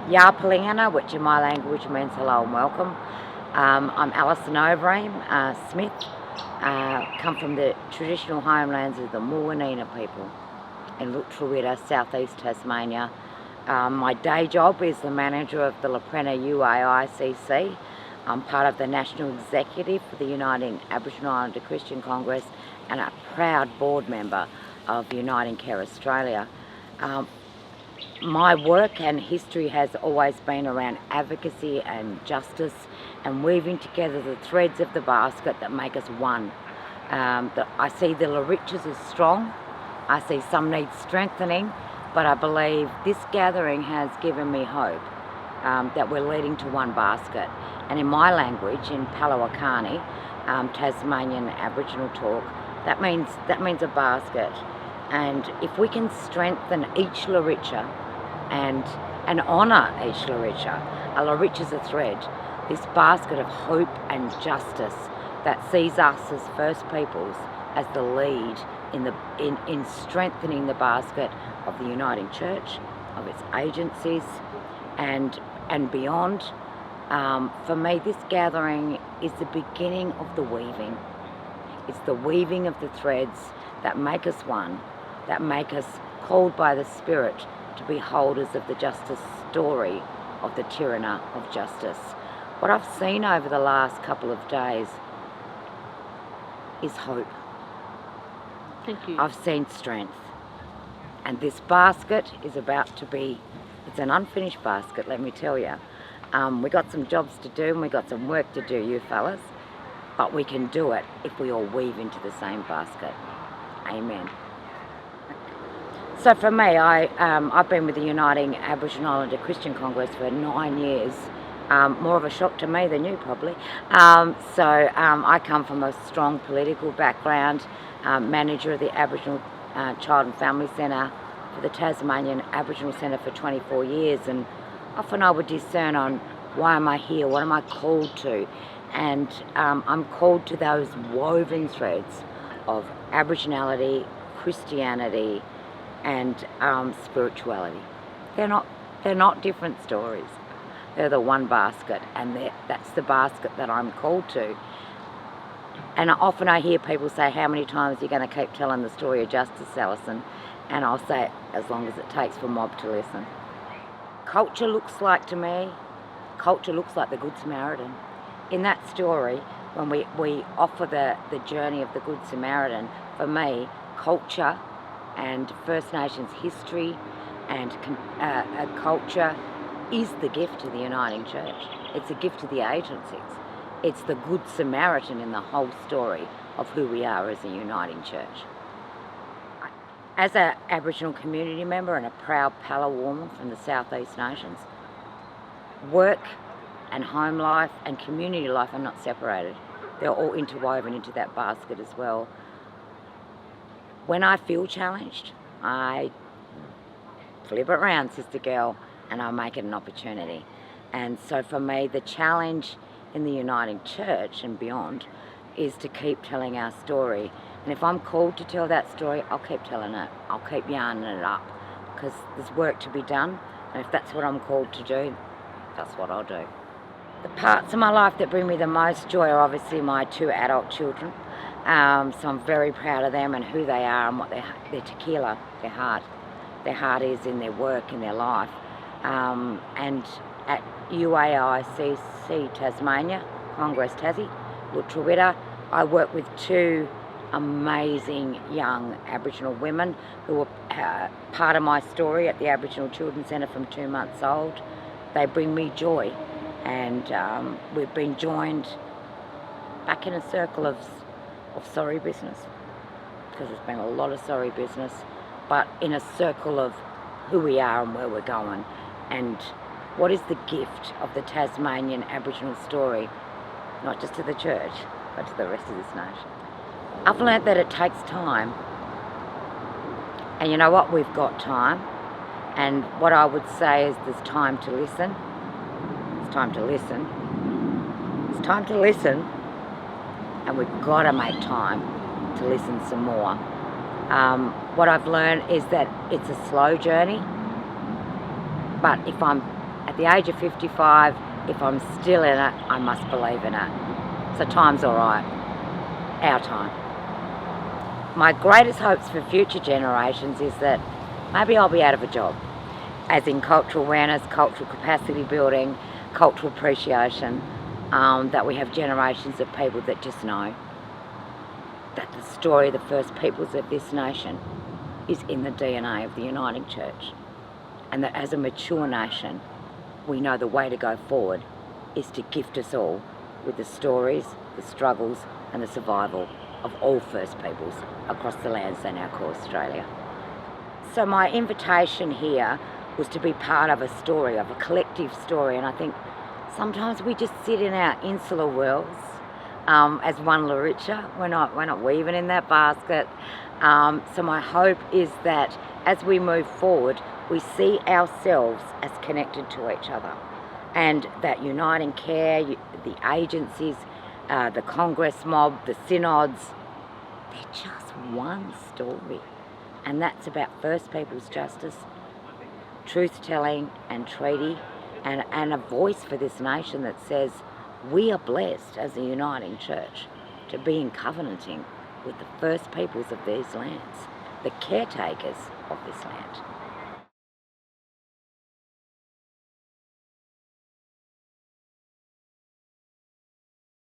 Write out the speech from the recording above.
Yarpalingana, which in my language means hello and welcome. I'm Alison Overeem-Smith, come from the traditional homelands of the Muwanina people in Leprena, southeast Tasmania. My day job is the manager of the Leprena UAICC. I'm part of the National Executive for the Uniting Aboriginal Islander Christian Congress and a proud board member of UnitingCare Australia. My work and history has always been around advocacy and justice and weaving together the threads of the basket that make us one. I see the Loriches as strong. I see some need strengthening, but I believe this gathering has given me hope that we're leading to one basket. And in my language, in Palawakani, Tasmanian Aboriginal talk, that means a basket. And if we can strengthen each Loricha and honour each Loricha, a Loricha's a thread, this basket of hope and justice that sees us as First Peoples as the lead in strengthening the basket of the Uniting Church, of its agencies, and beyond. For me, this gathering is the beginning of the weaving. It's the weaving of the threads that make us one, that make us called by the Spirit to be holders of the justice story of the Tirana of justice. What I've seen over the last couple of days is hope. Thank you. I've seen strength. And this basket is about to be, it's an unfinished basket, let me tell you. We got some jobs to do and we got some work to do, you fellas. But we can do it if we all weave into the same basket. Amen. So for me, I've been with the Uniting Aboriginal Islander Christian Congress for 9 years. More of a shock to me than you probably. I come from a strong political background, manager of the Aboriginal Child and Family Centre for the Tasmanian Aboriginal Centre for 24 years, and often I would discern on why am I here, what am I called to, and I'm called to those woven threads of Aboriginality, Christianity, and spirituality. They're not different stories. They're the one basket, and that's the basket that I'm called to. And often I hear people say, how many times are you going to keep telling the story of justice, Alison? And I'll say, as long as it takes for mob to listen. Culture looks like the Good Samaritan. In that story, when we offer the journey of the Good Samaritan, for me, culture and First Nations history and culture is the gift to the Uniting Church. It's a gift to the agencies. It's the Good Samaritan in the whole story of who we are as a Uniting Church. As an Aboriginal community member and a proud Pala woman from the Southeast Nations, work and home life and community life are not separated. They're all interwoven into that basket as well. When I feel challenged, I flip it around, sister girl, and I make it an opportunity. And so for me, the challenge in the Uniting Church and beyond is to keep telling our story. And if I'm called to tell that story, I'll keep telling it. I'll keep yarning it up because there's work to be done. And if that's what I'm called to do, that's what I'll do. The parts of my life that bring me the most joy are obviously my 2 adult children. So I'm very proud of them and who they are and what their tequila, their heart is in their work, in their life. And at UAICC Tasmania, Congress Tassie, Leprena, I work with 2 amazing young Aboriginal women who were part of my story at the Aboriginal Children's Centre from 2 months old. They bring me joy, and we've been joined back in a circle of sorry business, because there's been a lot of sorry business, but in a circle of who we are and where we're going, and what is the gift of the Tasmanian Aboriginal story, not just to the church, but to the rest of this nation. I've learnt that it takes time, and you know what, we've got time, and what I would say is there's time to listen, it's time to listen, it's time to listen, and we've got to make time to listen some more. What I've learned is that it's a slow journey, but if I'm At the age of 55, if I'm still in it, I must believe in it. So time's all right. Our time. My greatest hopes for future generations is that maybe I'll be out of a job, as in cultural awareness, cultural capacity building, cultural appreciation, that we have generations of people that just know that the story of the first peoples of this nation is in the DNA of the Uniting Church, and that as a mature nation, we know the way to go forward is to gift us all with the stories, the struggles and the survival of all First Peoples across the lands they now call Australia. So my invitation here was to be part of a story, of a collective story, and I think sometimes we just sit in our insular worlds as one Laritja. We're not weaving in that basket. So my hope is that as we move forward, we see ourselves as connected to each other, and that UnitingCare, the agencies, the Congress mob, the synods, they're just one story, and that's about First Peoples justice, truth-telling and treaty, and a voice for this nation that says we are blessed as a uniting church to be in covenanting with the First Peoples of these lands, the caretakers of this land.